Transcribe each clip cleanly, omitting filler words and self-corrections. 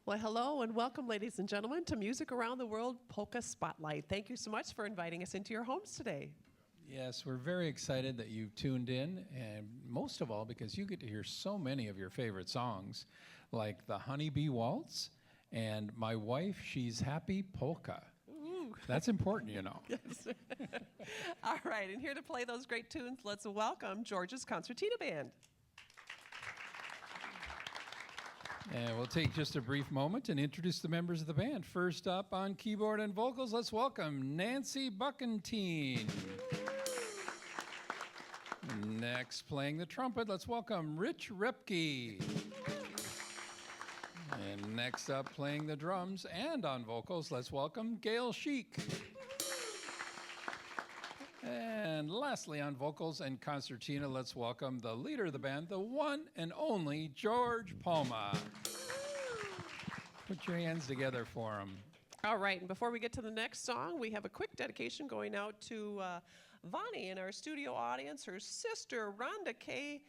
Well, hello and welcome, ladies and gentlemen, to Music Around the World Polka Spotlight. Thank you so much for inviting us into your homes today. Yes, we're very excited that you've tuned in, and most of all because you get to hear so many of your favorite songs, like the Honeybee Waltz and My Wife, She's Happy Polka. Ooh. That's important, you know. Yes. All right, and here to play those great tunes, let's welcome George's Concertina Band. And we'll take just a brief moment and introduce the members of the band. First up on keyboard and vocals, let's welcome Nancy Buckentine. Next, playing the trumpet, let's welcome Rich Repke. And next up, playing the drums and on vocals, let's welcome Gail Sheik. And lastly, on vocals and concertina, let's welcome the leader of the band, the one and only George Palma. Put your hands together for him. All right, and before we get to the next song, we have a quick dedication going out to Vonnie in our studio audience. Her sister, Rhonda Kay,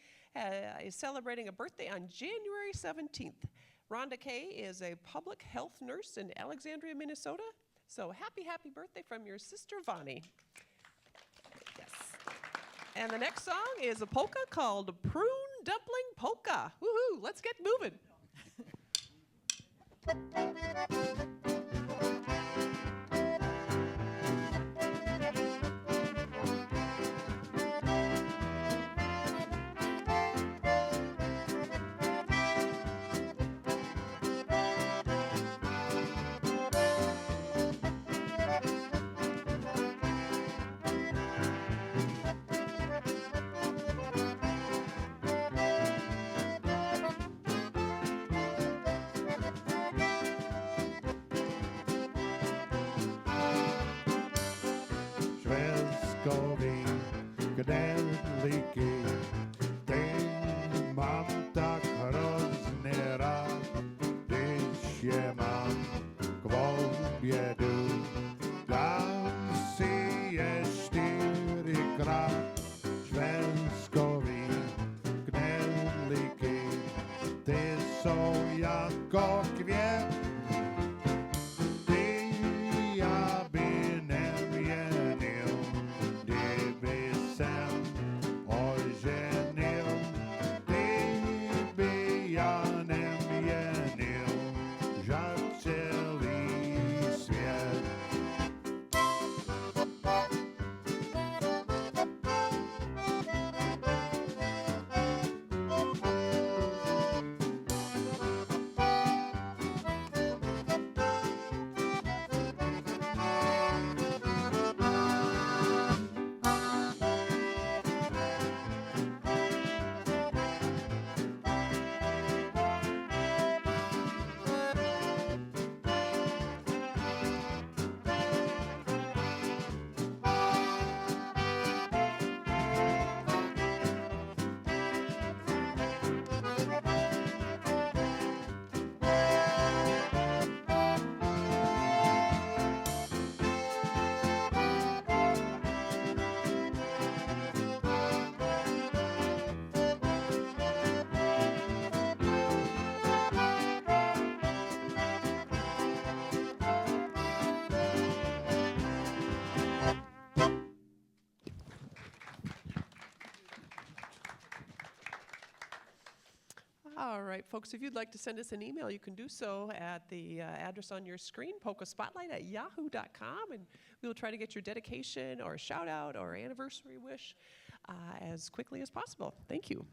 is celebrating a birthday on January 17th. Rhonda Kay is a public health nurse in Alexandria, Minnesota. So happy birthday from your sister, Vonnie. Yes. And the next song is a polka called Prune Dumpling Polka. Woohoo, let's get moving. Gdeliki, ten mam tak hrozný rád, když je mám k obědu. Dám si je 4krát, švenskový knedlíky, ty jsou jako květ. All right, folks, if you'd like to send us an email, you can do so at the address on your screen, polkaspotlight@yahoo.com, and we will try to get your dedication or shout out or anniversary wish as quickly as possible. Thank you.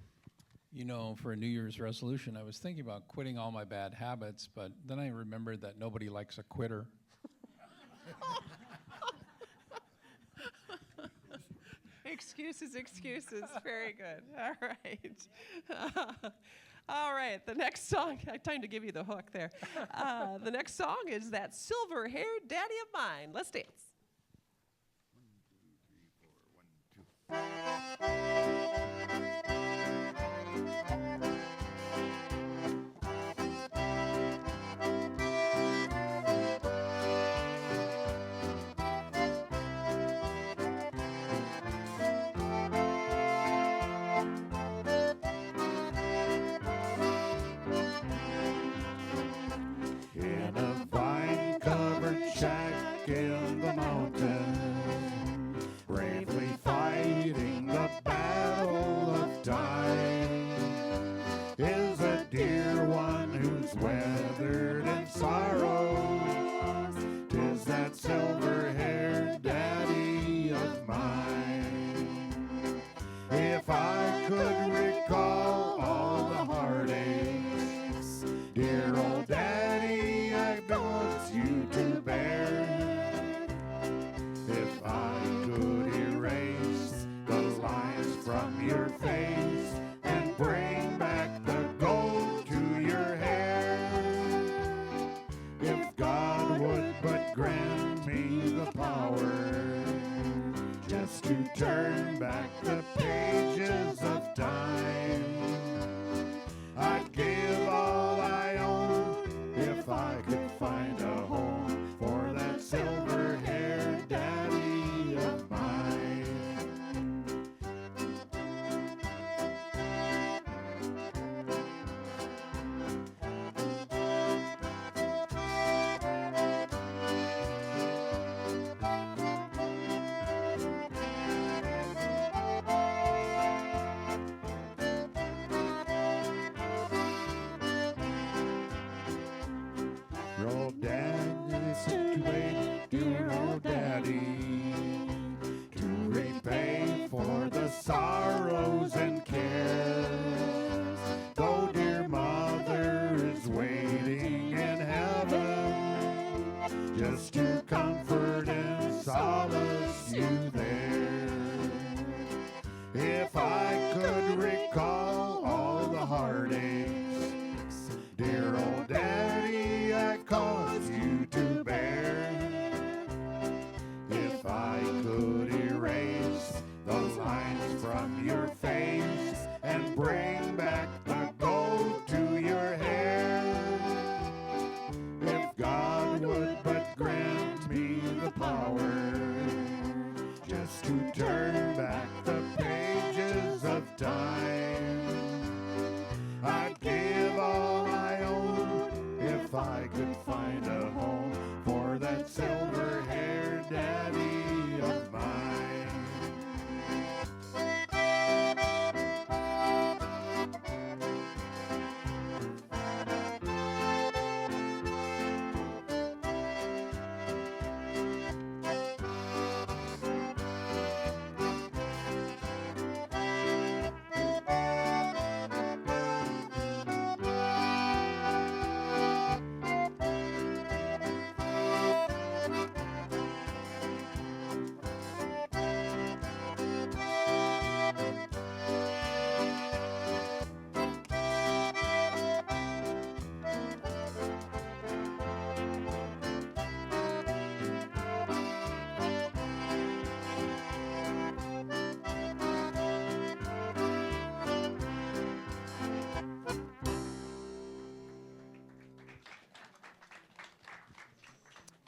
You know, for a New Year's resolution, I was thinking about quitting all my bad habits, but then I remembered that nobody likes a quitter. Excuses. Very good. All right. All right, the next song, I have time to give you the hook there. The next song is That Silver-Haired Daddy of Mine. Let's dance. 1, 2, 3, 4, 1, 2. on the mountain, bravely fighting the battle of time, is a dear one who's weathered in sorrows. 'Tis that silver-haired daddy of mine. If I could recall all the heartaches, dear old daddy, I want you to bear. If I could erase the lines from your face and bring back the gold to your hair, if God would but grant me the power just to turn back the pages of time, I'd give all I own if I could find a home for that silver-haired daddy of mine. Old daddy, situate, dear old daddy, to repay for the sorrows and cares. Though dear mother is waiting in heaven, just to comfort and solace you there. If I could recall all the heartaches, dear old daddy, I caused you to bear. If I could erase the lines from your face and bring back the gold to your hair, if God would but grant me the power just to turn back the pages of time, I'd give all I own if I could find a home for that silver-haired daddy of mine.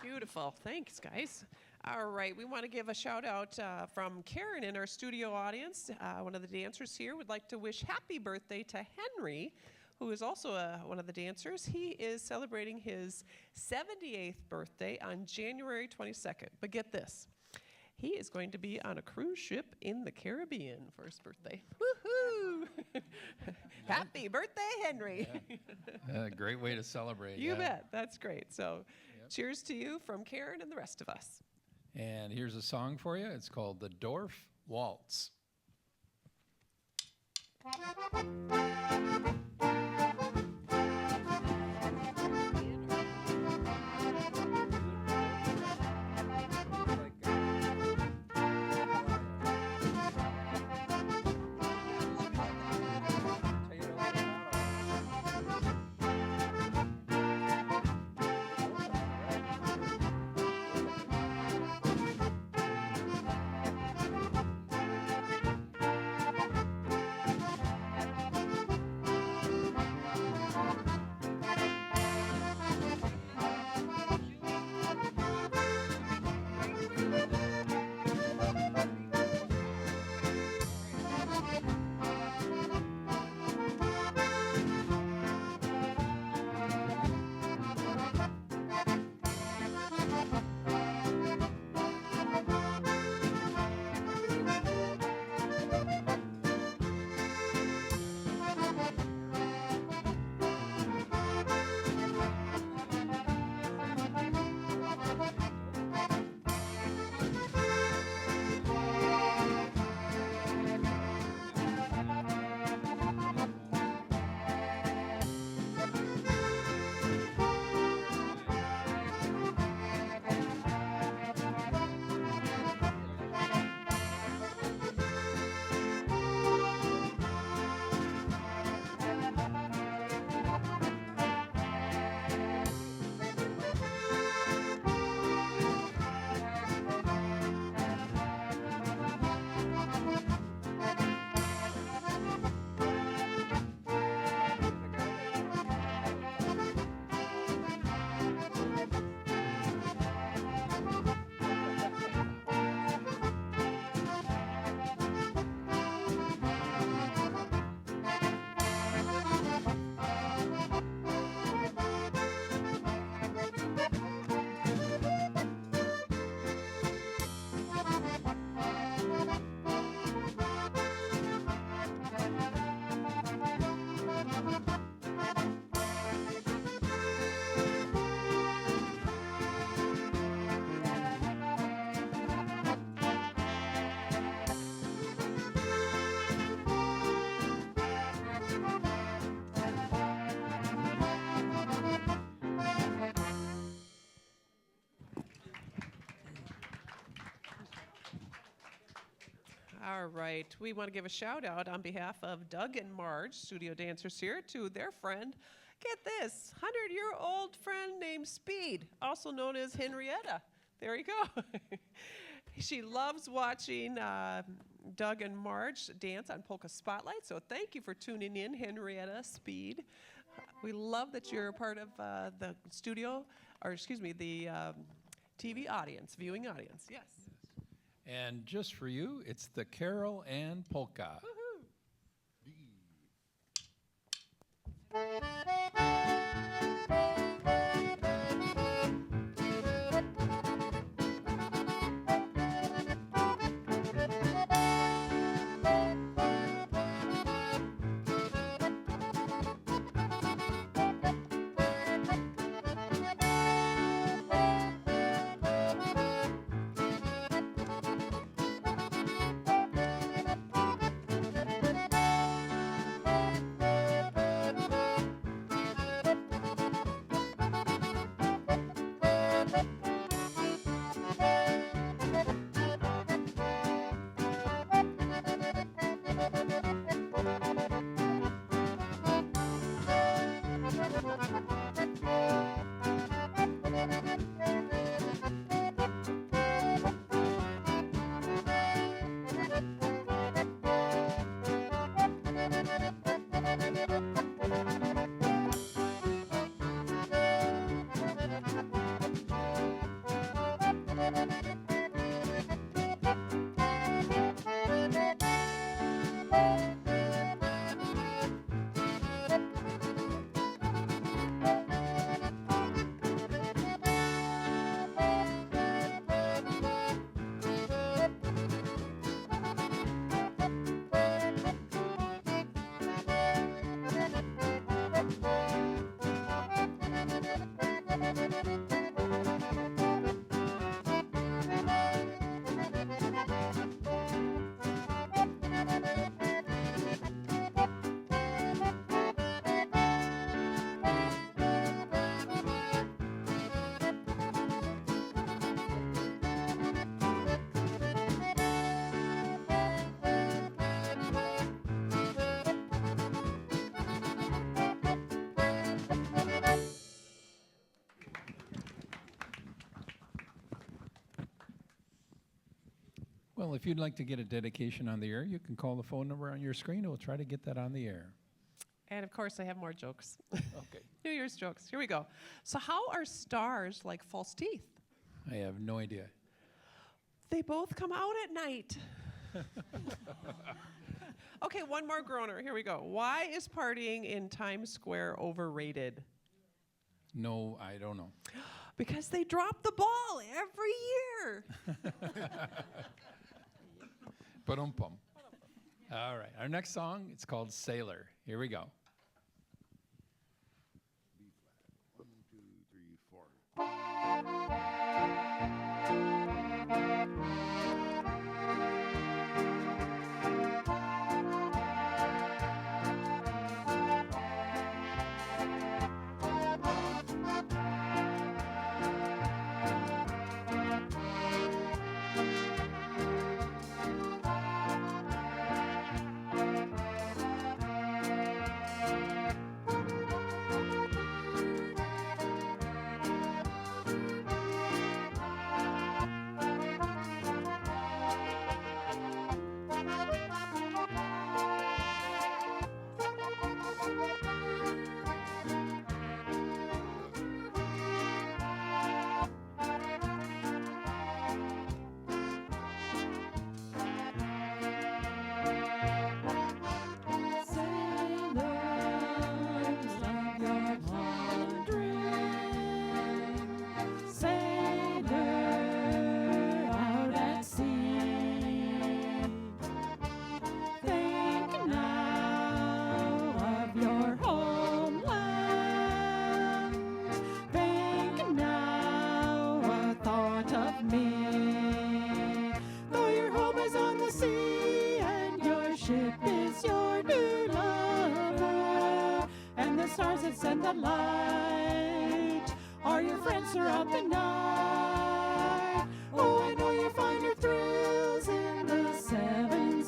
Beautiful. Thanks, guys. All right, we want to give a shout out from Karen in our studio audience. One of the dancers here would like to wish happy birthday to Henry, who is also one of the dancers. He is celebrating his 78th birthday on January 22nd. But get this, he is going to be on a cruise ship in the Caribbean for his birthday. Woohoo! Happy birthday, Henry. Great way to celebrate. You yeah. bet. That's great. So cheers to you from Karen and the rest of us. And here's a song for you. It's called The Dwarf Waltz. All right. We want to give a shout out on behalf of Doug and Marge, studio dancers here, to their friend. Get this, 100-year-old friend named Speed, also known as Henrietta. There you go. She loves watching Doug and Marge dance on Polka Spotlight, so thank you for tuning in, Henrietta Speed. We love that you're a part of the studio, or excuse me, the TV audience, viewing audience. Yes. And just for you, it's the Carol and Polka. Well, if you'd like to get a dedication on the air, you can call the phone number on your screen. We'll try to get that on the air. And of course, I have more jokes. Okay. New Year's jokes. Here we go. So, how are stars like false teeth? I have no idea. They both come out at night. Okay, one more groaner. Here we go. Why is partying in Times Square overrated? No, I don't know. Because they drop the ball every year. Ba-dum-pum. All right, our next song, it's called Sailor. Here we go. B flat. 1, 2, 3, 4. And the light are your friends throughout the night. Oh, I know you find your thrills in the seven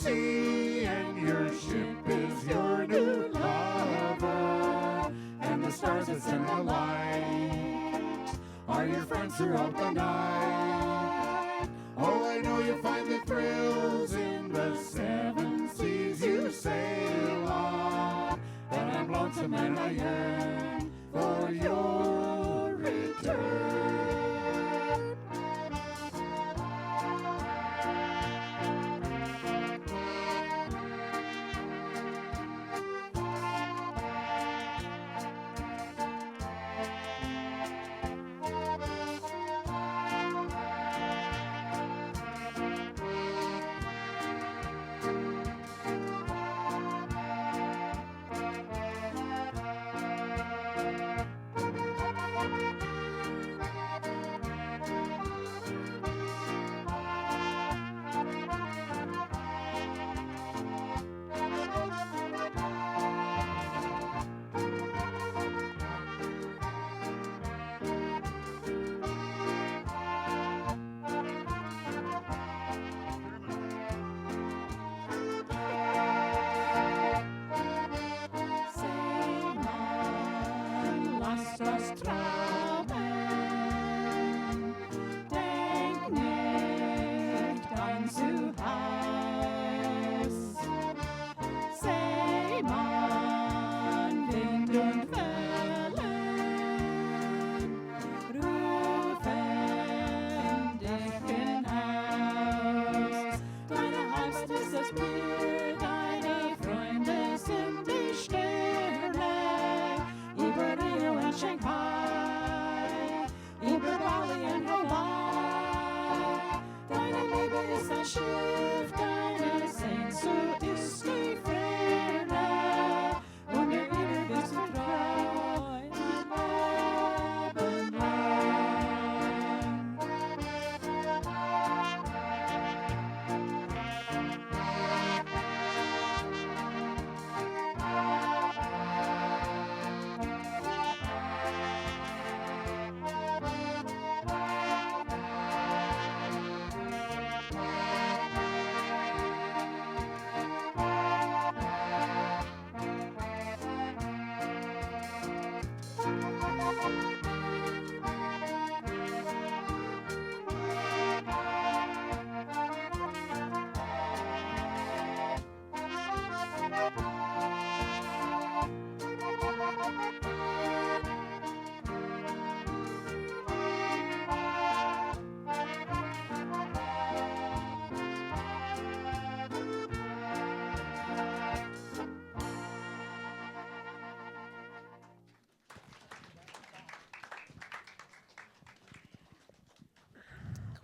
sea, and your ship is your new lover, and the stars that send the light are your friends throughout the night. Oh, I know you find the thrills in the seven seas you sail on, but I'm lonesome and I yearn for your return.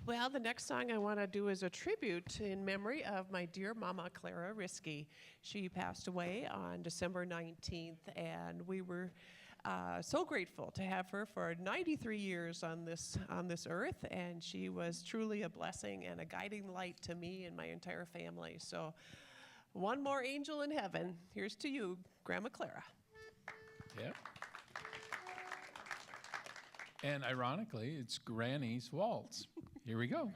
Well, the next song I want to do is a tribute in memory of my dear mama, Clara Risky. She passed away on December 19th, and we were so grateful to have her for 93 years on this earth, and she was truly a blessing and a guiding light to me and my entire family. So one more angel in heaven. Here's to you, Grandma Clara. Yep. And ironically, it's Granny's Waltz. Here we go.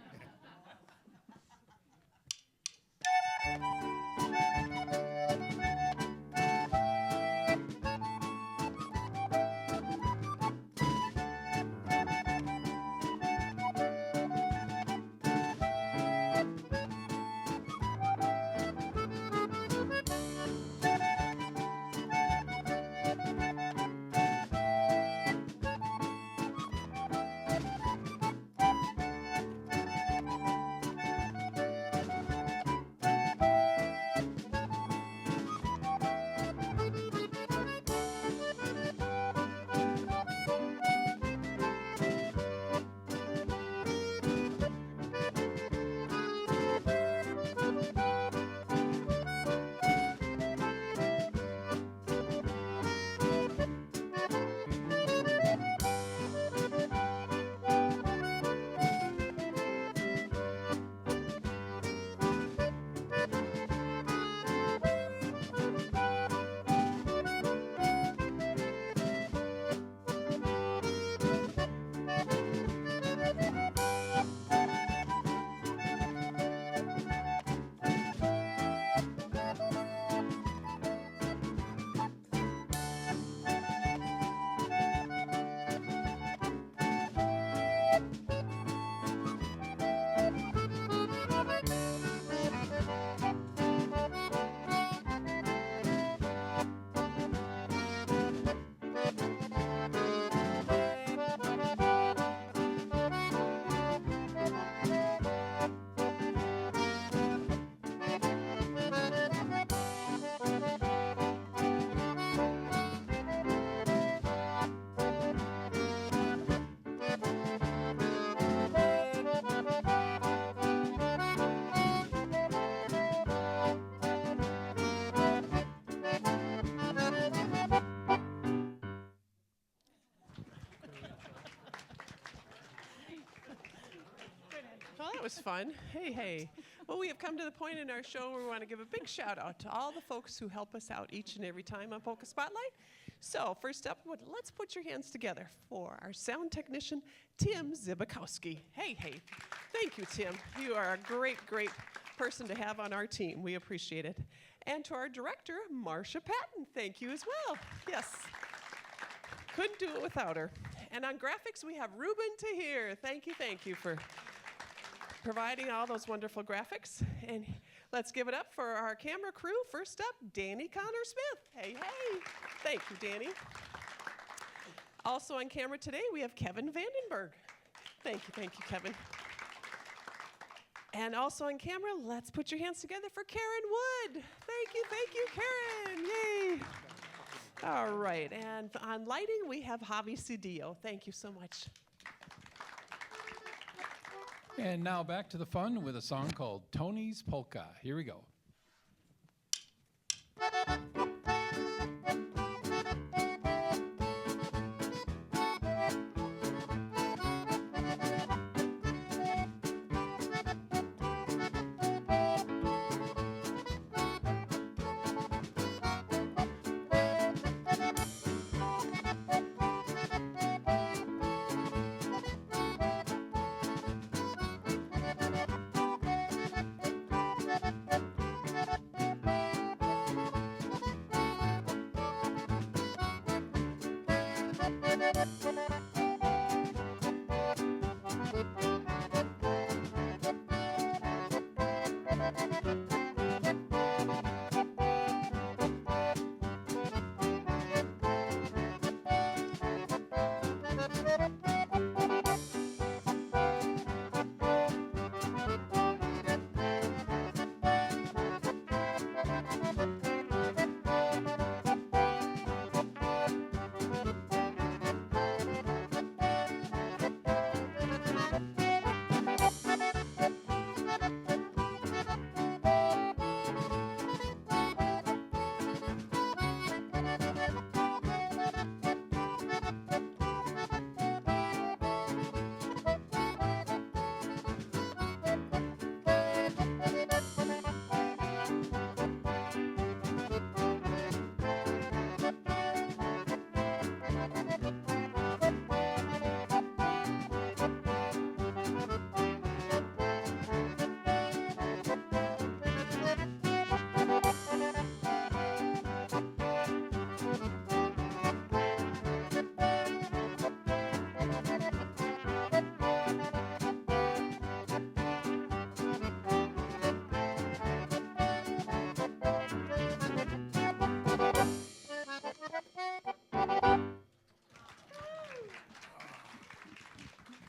that was fun. Hey, hey. Well, we have come to the point in our show where we want to give a big shout out to all the folks who help us out each and every time on Polka Spotlight. So, first up, let's put your hands together for our sound technician, Tim Zibikowski. Hey, hey. Thank you, Tim. You are a great, great person to have on our team. We appreciate it. And to our director, Marcia Patton. Thank you as well. Yes. Couldn't do it without her. And on graphics, we have Ruben Tahir. Thank you for providing all those wonderful graphics. And let's give it up for our camera crew. First up, Danny Connor Smith. Hey, hey. Thank you, Danny. Also on camera today, we have Kevin Vandenberg. Thank you, Kevin. And also on camera, let's put your hands together for Karen Wood. Thank you, Karen. Yay. All right, and on lighting, we have Javi Cedillo. Thank you so much. And now back to the fun with a song called Tony's Polka. Here we go.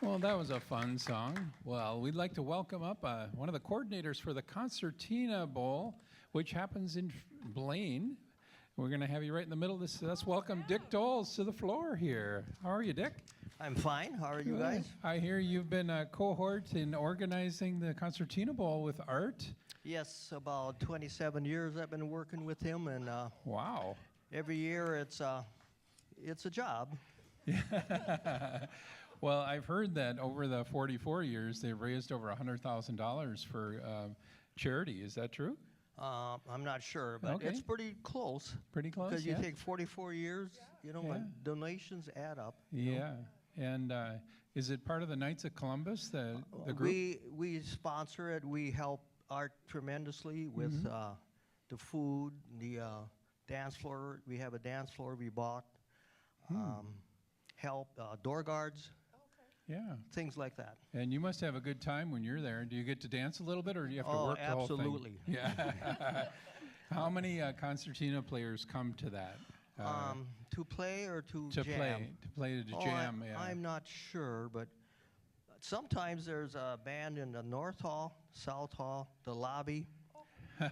Well, that was a fun song. Well, we'd like to welcome up one of the coordinators for the Concertina Bowl, which happens in Blaine. We're going to have you right in the middle of this. Let's welcome Dick Doles to the floor here. How are you, Dick? I'm fine. How are you guys? I hear you've been a cohort in organizing the Concertina Bowl with Art. Yes, about 27 years I've been working with him, and Wow. every year it's a job. Well, I've heard that over the 44 years, they've raised over $100,000 for charity. Is that true? I'm not sure, but Okay. it's pretty close. Pretty close, Because you yeah? take 44 years, and donations add up. Yeah. And is it part of the Knights of Columbus, the group? We sponsor it. We help Art tremendously with the food, the dance floor. We have a dance floor we bought. Help door guards. Yeah. Things like that. And you must have a good time when you're there. Do you get to dance a little bit, or do you have to work the whole thing? Absolutely. Yeah. How many concertina players come to that? To play or to To jam? play to jam. Yeah. I'm not sure, but sometimes there's a band in the North Hall, South Hall, the lobby,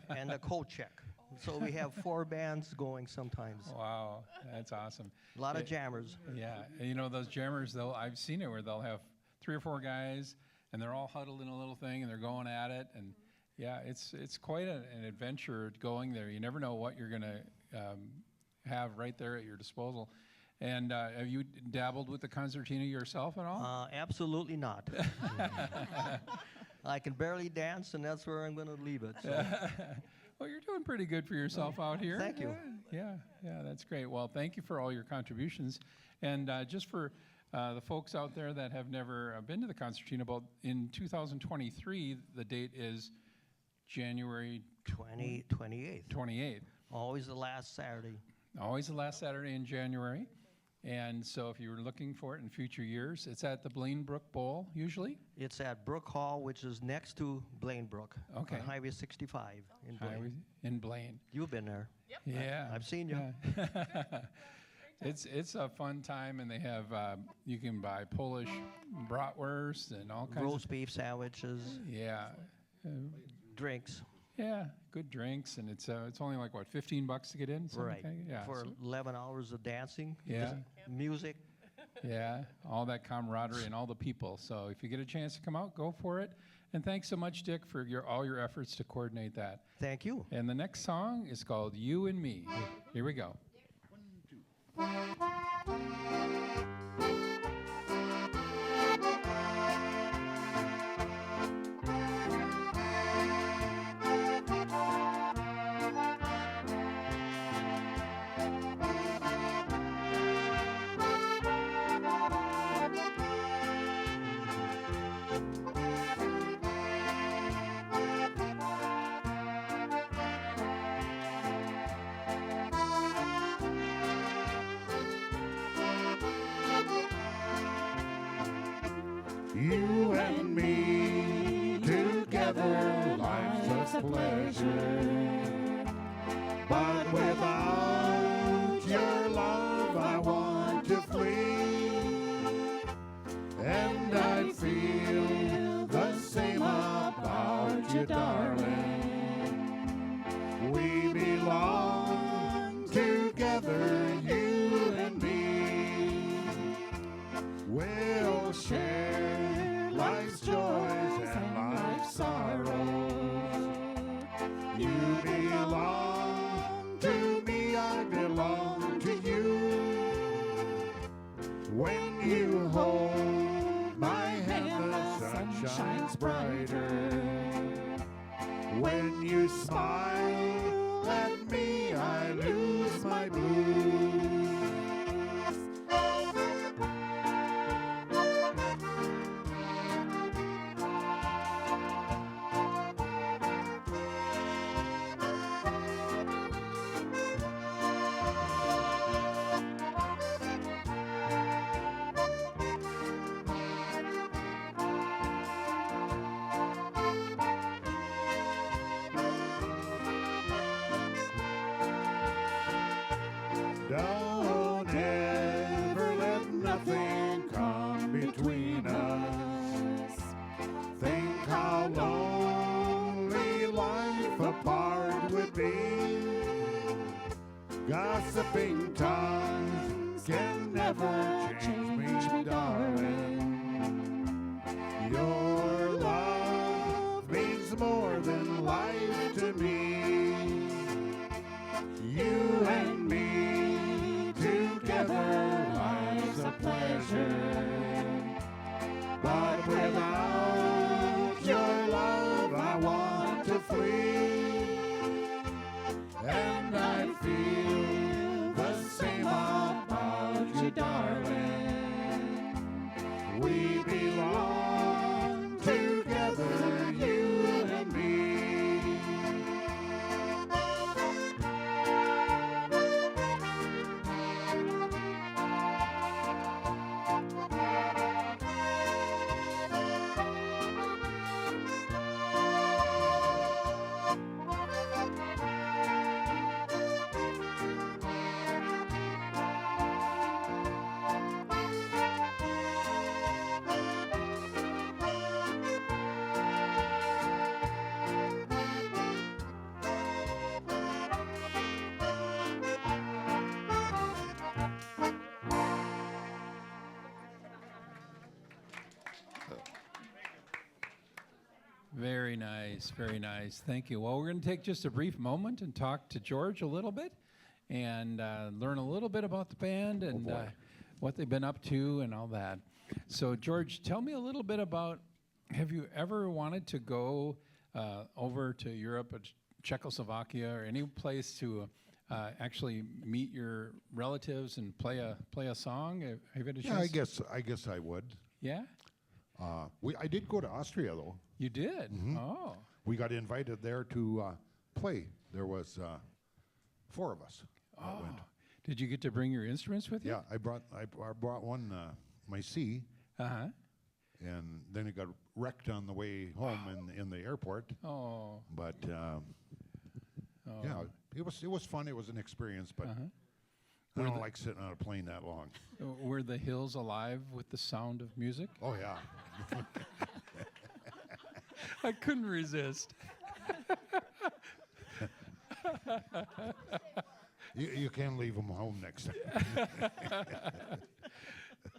and the coat check. So we have 4 bands going sometimes. Wow, that's awesome. A lot of jammers. Yeah, and you know those jammers. I've seen it where they'll have 3 or 4 guys, and they're all huddled in a little thing, and they're going at it. And yeah, it's quite an adventure going there. You never know what you're gonna have right there at your disposal. And have you dabbled with the concertina yourself at all? Absolutely not. I can barely dance, and that's where I'm going to leave it. So. Well, you're doing pretty good for yourself out here. Thank you. Yeah, that's great. Well, thank you for all your contributions. And just for the folks out there that have never been to the Concertina Bowl, in 2023, the date is January 28th. 28th. Always the last Saturday. Always the last Saturday in January. And so if you were looking for it in future years, it's at the Blainbrook Bowl usually? It's at Brook Hall, which is next to Blainbrook. Okay. On Highway 65 in Blaine. In Blaine. You've been there. Yeah. I've seen you. Yeah. It's a fun time, and they have you can buy Polish bratwurst and all kinds Roast beef sandwiches, yeah, drinks. yeah, good drinks, and it's only like what, $15 to get in, something Right. like that? Yeah, For so- 11 hours of dancing. Yeah. just Music. yeah, all that camaraderie and all the people. So if you get a chance to come out, go for it. And thanks so much, Dick, for all your efforts to coordinate that. Thank you. And the next song is called "You and Me." Here we go. You and me together, life's a pleasure. But without your love, I want to flee. And I feel the same about you, darling. We belong together, you and me. We'll share life's joys and life's sorrows. You belong to me, I belong to you. When you hold my hand, the sun shines brighter. When you smile at me, I lose my blues. Don't ever let nothing come between us. Think how lonely life apart would be. Gossiping tongues can never change me, darling. Your love means more than life to me. You and me together, life's a pleasure. But without your love, I want to flee. And I feel the same about you, darling. We belong together, you and me. Very nice, very nice. Thank you. Well, we're going to take just a brief moment and talk to George a little bit and learn a little bit about the band and what they've been up to and all that. So, George, tell me a little bit about Have you ever wanted to go over to Europe, or Czechoslovakia, or any place to actually meet your relatives and play a song? Have you had a Yeah, chance? I guess I would. Yeah, I did go to Austria though. you did. Oh, We got invited there to play. There was 4 of us. that went. did you get to bring your instruments with you? Yeah, I brought one, my C, Uh huh. and then it got wrecked on the way home in the airport. Oh. But yeah, it was fun. It was an experience, but I don't like sitting on a plane that long. Were the hills alive with the sound of music? Oh yeah, I couldn't resist. you can't leave them home next time.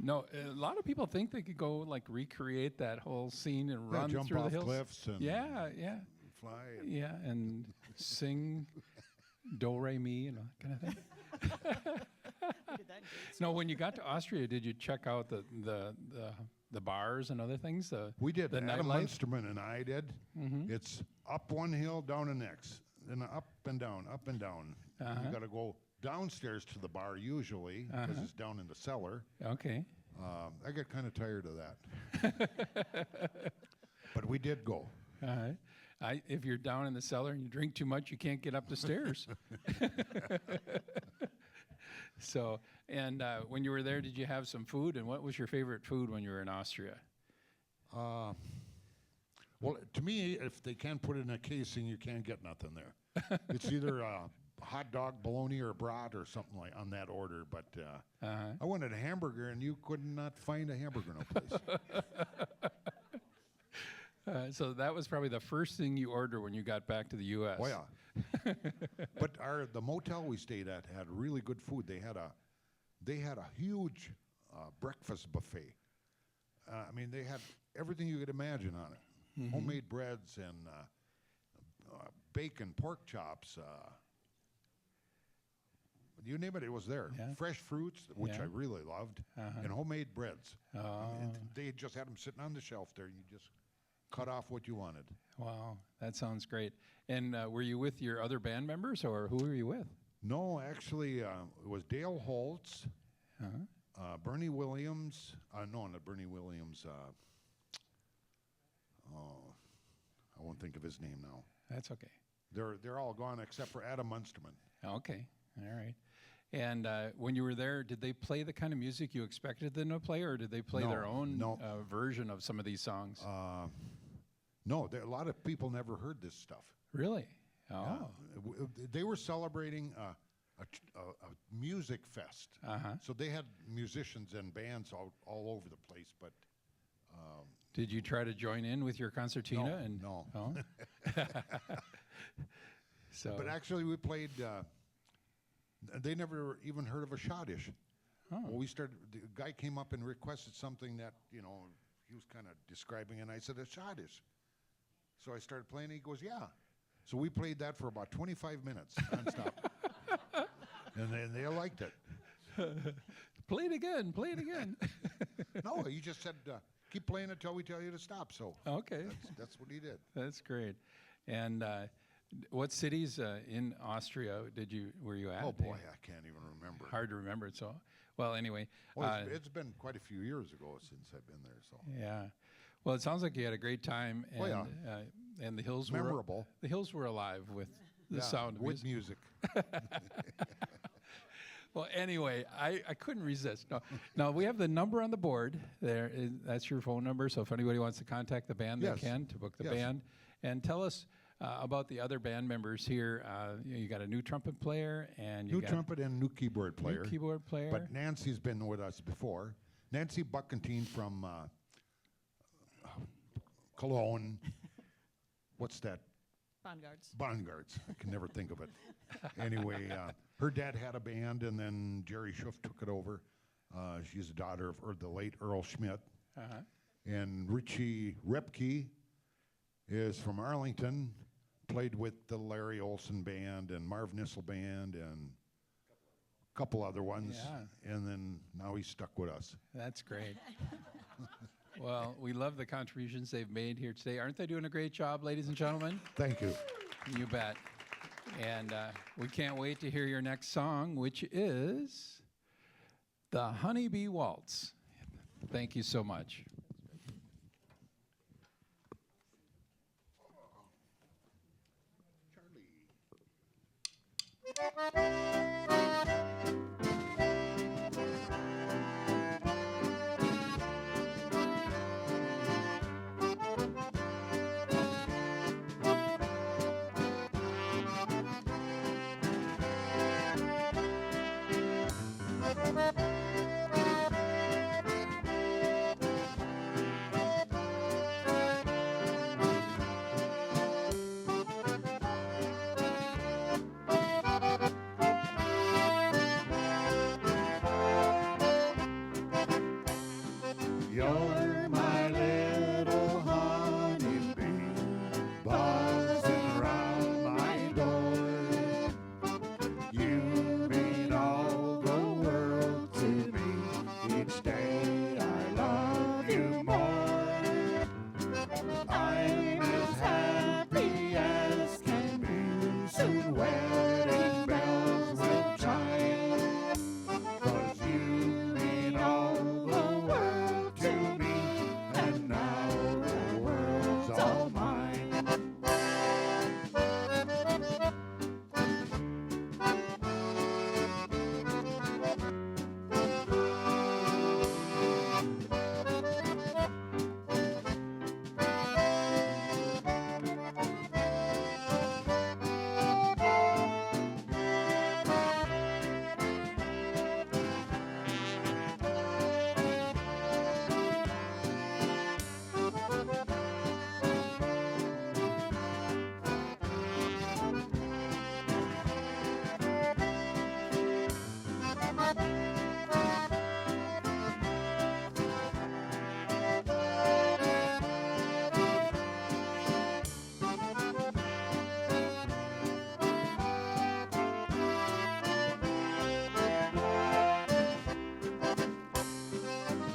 No, a lot of people think they could go like recreate that whole scene and run Jump through off the hills. cliffs and Yeah, yeah, fly. yeah, and sing do re mi and all that kind of thing. No, when you got to Austria, did you check out the bars and other things? We did. the Adam nightlife? Munsterman and I did. It's up one hill, down the next, then up and down, up and down. You got to go downstairs to the bar usually because it's down in the cellar. Okay. I got kind of tired of that, but we did go. All right. If you're down in the cellar and you drink too much, you can't get up the stairs. So, and when you were there, did you have some food? And what was your favorite food when you were in Austria? Well, to me, if they can't put it in a casing, you can't get nothing there. It's either a hot dog, bologna, or brat, or something like on that order. But I wanted a hamburger, and you could not find a hamburger no place. So that was probably the first thing you ordered when you got back to the U.S. Oh yeah. But the motel we stayed at had really good food. They had a huge breakfast buffet. I mean, they had everything you could imagine on it. Homemade breads and bacon, pork chops. You name it, it was there. Yeah. Fresh fruits, which Yeah. I really loved, and homemade breads. And they just had them sitting on the shelf there. You just cut off what you wanted. Wow, that sounds great. And were you with your other band members, or who were you with? No, actually, it was Dale Holtz, Bernie Williams. No, not Bernie Williams. I won't think of his name now. That's okay. They're all gone except for Adam Munsterman. Okay, all right. And when you were there, did they play the kind of music you expected them to play, or did they play their own version of some of these songs? No, a lot of people never heard this stuff. Really? Oh. They were celebrating a music fest. So they had musicians and bands all over the place, but Did you try to join in with your concertina? No. Oh? So. But actually we played, they never even heard of a schottisch. Oh. Well, the guy came up and requested something that, he was kind of describing, and I said, a schottisch. So I started playing, and he goes, yeah. So we played that for about 25 minutes, nonstop. And they liked it. Play it again, play it again. No, he just said, keep playing until we tell you to stop. So Okay. that's what he did. That's great. And what cities in Austria were you at? Oh, boy, I can't even remember. Hard to remember it. So, well, anyway. Well, it's been quite a few years ago since I've been there. So Yeah. Well, it sounds like you had a great time, and Oh, yeah. And the hills Memorable. The hills were alive with the sound of with music. music. Well, anyway, I couldn't resist. No, now we have the number on the board there. That's your phone number. So if anybody wants to contact the band, Yes. they can to book the Yes. band. And tell us about the other band members here. You got a new trumpet player and you New got trumpet and new keyboard player. new keyboard player. But Nancy's been with us before. Nancy Buckentine from Cologne. What's that? Bongards. Bongards. I can never think of it. Anyway, her dad had a band, and then Jerry Schuff took it over. She's the daughter of the late Earl Schmidt. And Richie Repke is from Arlington, played with the Larry Olson Band and Marv Nissel Band and a couple other ones. Yeah. And then now he's stuck with us. That's great. Well, we love the contributions they've made here today. Aren't they doing a great job, ladies and gentlemen? Thank you. You bet. And we can't wait to hear your next song, which is the Honeybee Waltz. Thank you so much. You're my little honeybee, buzzing around my door. You mean all the world to me. Each day I love you more. I'm as happy as can be. Soon wedding bells will chime. 'Cause you mean all the world to me, and now the world's all mine.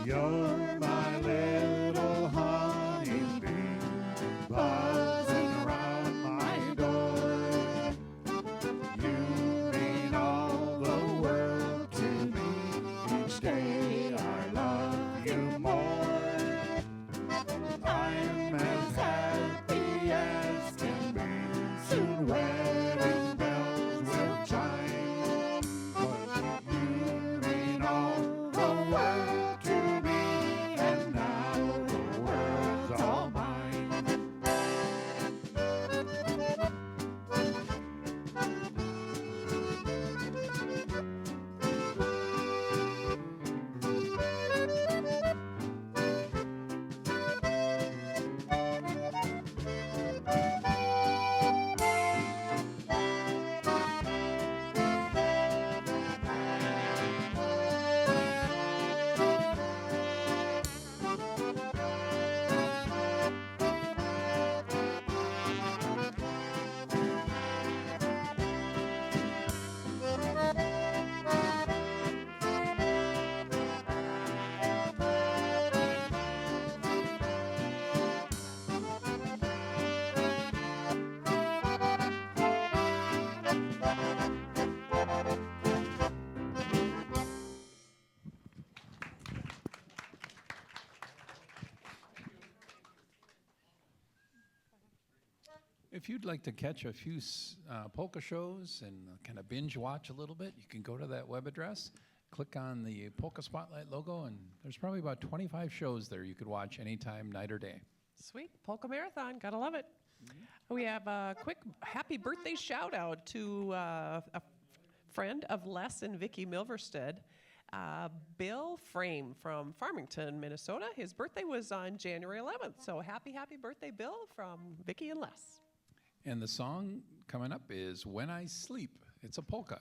You're my little honeybee, buzzing around my door. You mean all the world to me. Each day I love you more. I'm as happy as can be. Soon wedding bells will chime. 'Cause you mean all the world to me, and now the world's all mine. If you'd like to catch a few polka shows and kind of binge watch a little bit, you can go to that web address, click on the Polka Spotlight logo, and there's probably about 25 shows there you could watch anytime, night or day. Sweet. Polka Marathon. Gotta love it. We have a quick happy birthday shout out to a friend of Les and Vicky Milverstead, Bill Frame from Farmington, Minnesota. His birthday was on January 11th. So happy birthday, Bill, from Vicky and Les. And the song coming up is When I Sleep. It's a polka.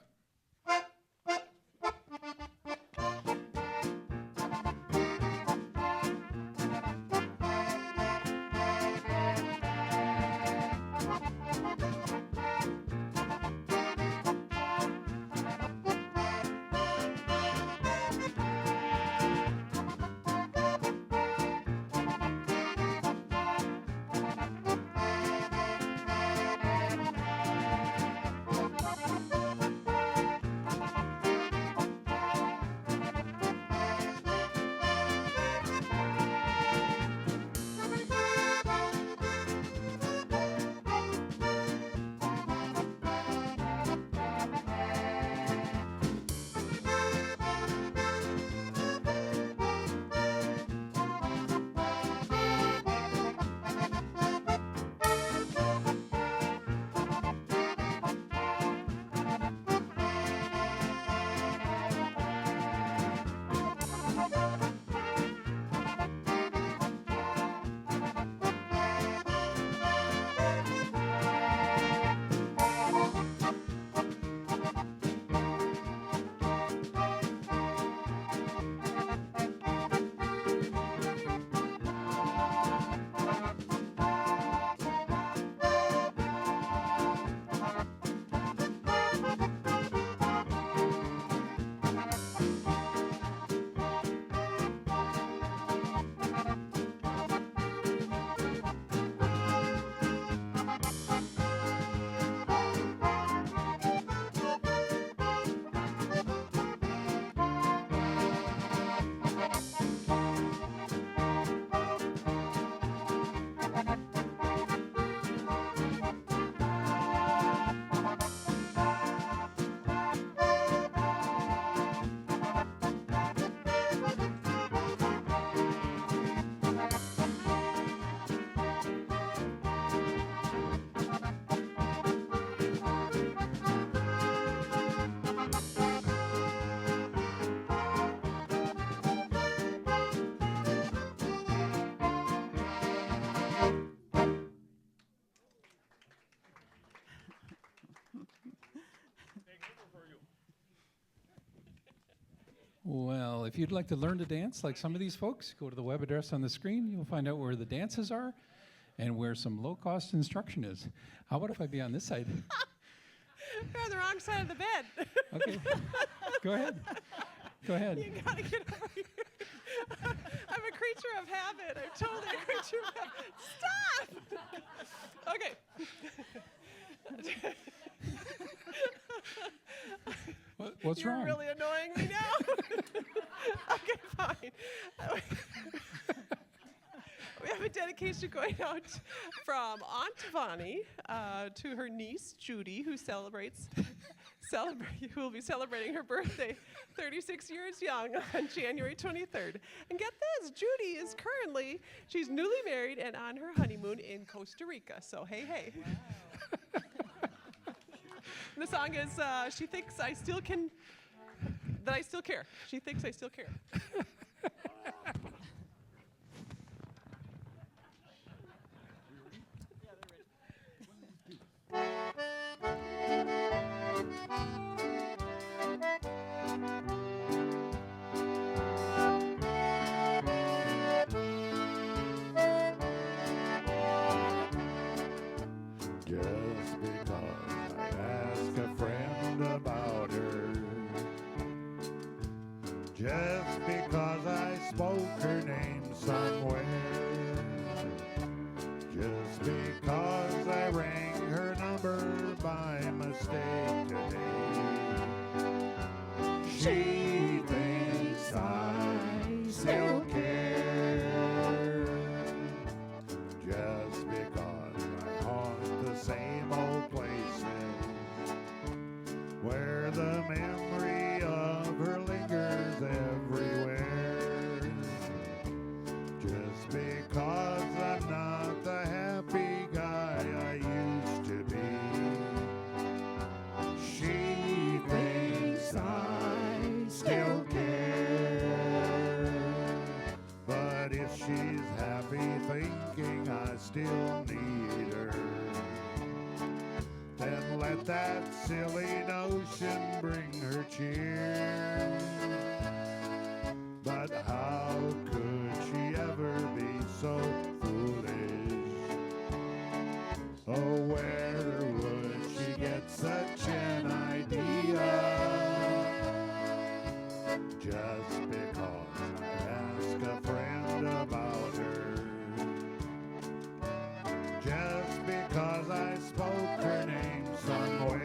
Well, if you'd like to learn to dance like some of these folks, go to the web address on the screen. You'll find out where the dances are and where some low-cost instruction is. How about if I be on this side? You're on the wrong side of the bed. Okay. Go ahead. Go ahead. You gotta get over here. I'm a creature of habit. I'm totally a creature of habit. Stop! Okay. What's You're wrong? really annoying me now. Okay, fine. We have a dedication going out from Aunt Vonnie to her niece Judy, who who will be celebrating her birthday, 36 years young, on January 23rd. And get this, Judy is she's newly married and on her honeymoon in Costa Rica. So hey, hey. Wow. The song is She Thinks I Still Can, That I Still Care. She thinks I still care. Just because I asked a friend about her, just because I spoke her name somewhere, just because I rang her number by mistake today, she thinks I still care. Just because I haunt the same old places where the memory of her lingers everywhere. Just because I'm not the happy guy I used to be, she thinks I still care. But if she's happy thinking I still need her, then let that silly notion bring her cheer. But how could she ever be so foolish? Oh, where would she get such an idea? Just because I ask a friend about her, just because I spoke her name somewhere.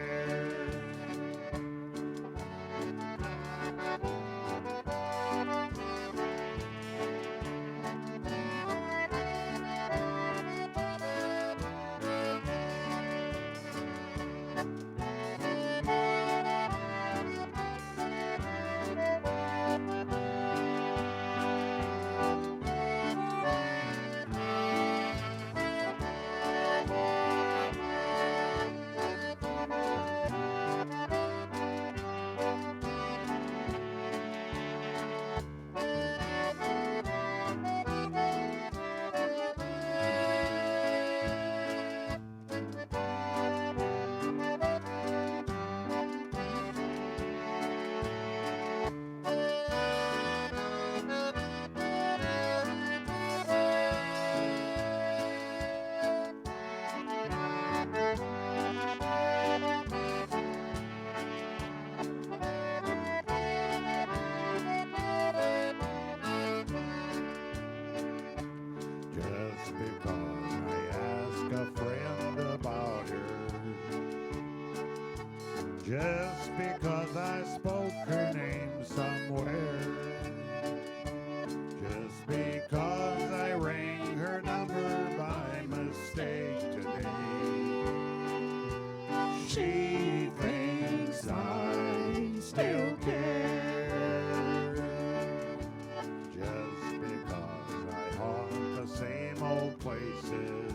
Just because I ask a friend about her, just because I spoke her name somewhere, just because I rang her number by mistake today, she thinks I still care. Just because I haunt the same old places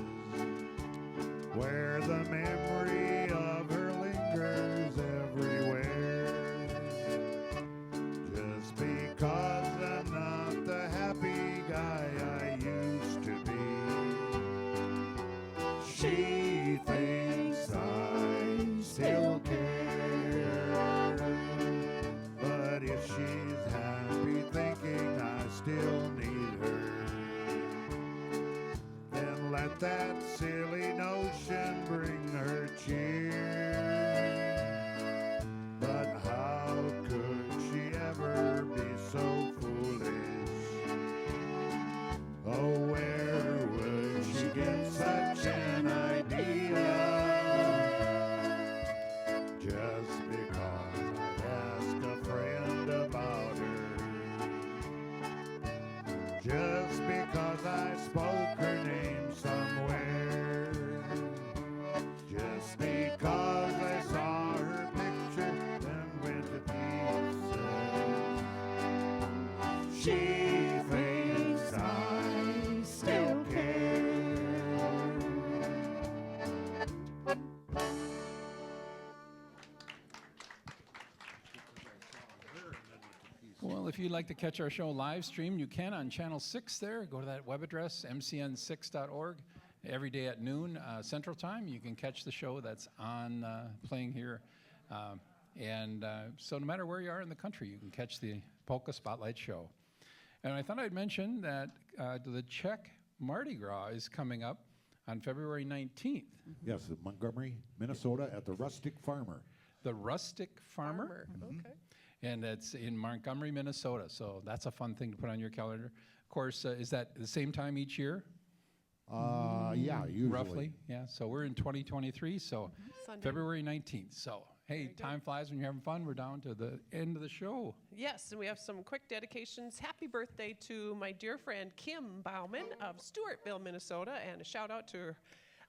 where the memory of her lingers everywhere. Just because I'm not the happy guy I used to be, she thinks I still care. But if she's happy Well, if you'd like to catch our show live stream, you can on Channel 6 there. Go to that web address, mcn6.org. Every day at noon Central Time, you can catch the show that's on playing here. So no matter where you are in the country, you can catch the Polka Spotlight Show. And I thought I'd mention that the Czech Mardi Gras is coming up on February 19th. Yes, in Montgomery, Minnesota, at the Rustic Farmer. The Rustic Farmer. Okay. And it's in Montgomery, Minnesota. So that's a fun thing to put on your calendar. Of course, is that the same time each year? Yeah, usually. Roughly, yeah. So we're in 2023, so Sunday. February 19th. So, hey, time flies when you're having fun. We're down to the end of the show. Yes, and we have some quick dedications. Happy birthday to my dear friend Kim Bauman of Stewartville, Minnesota, and a shout out to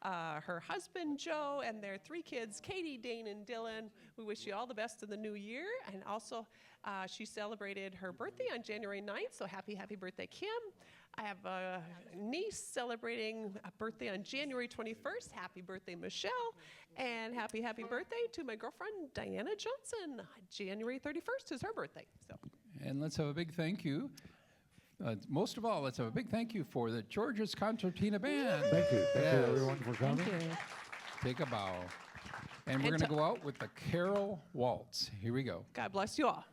her husband Joe and their 3 kids, Katie, Dane, and Dylan. We wish you all the best in the new year. And also, she celebrated her birthday on January 9th, so happy birthday, Kim. I have a niece celebrating a birthday on January 21st. Happy birthday, Michelle. And happy birthday to my girlfriend, Diana Johnson. January 31st is her birthday. So. And let's have a big thank you. Most of all, let's have a big thank you for the Georgia's Concertina Band. Thank you. Thank you, Yes. everyone, for coming. Take a bow. And we're And going to go out with the Carol Waltz. Here we go. God bless you all.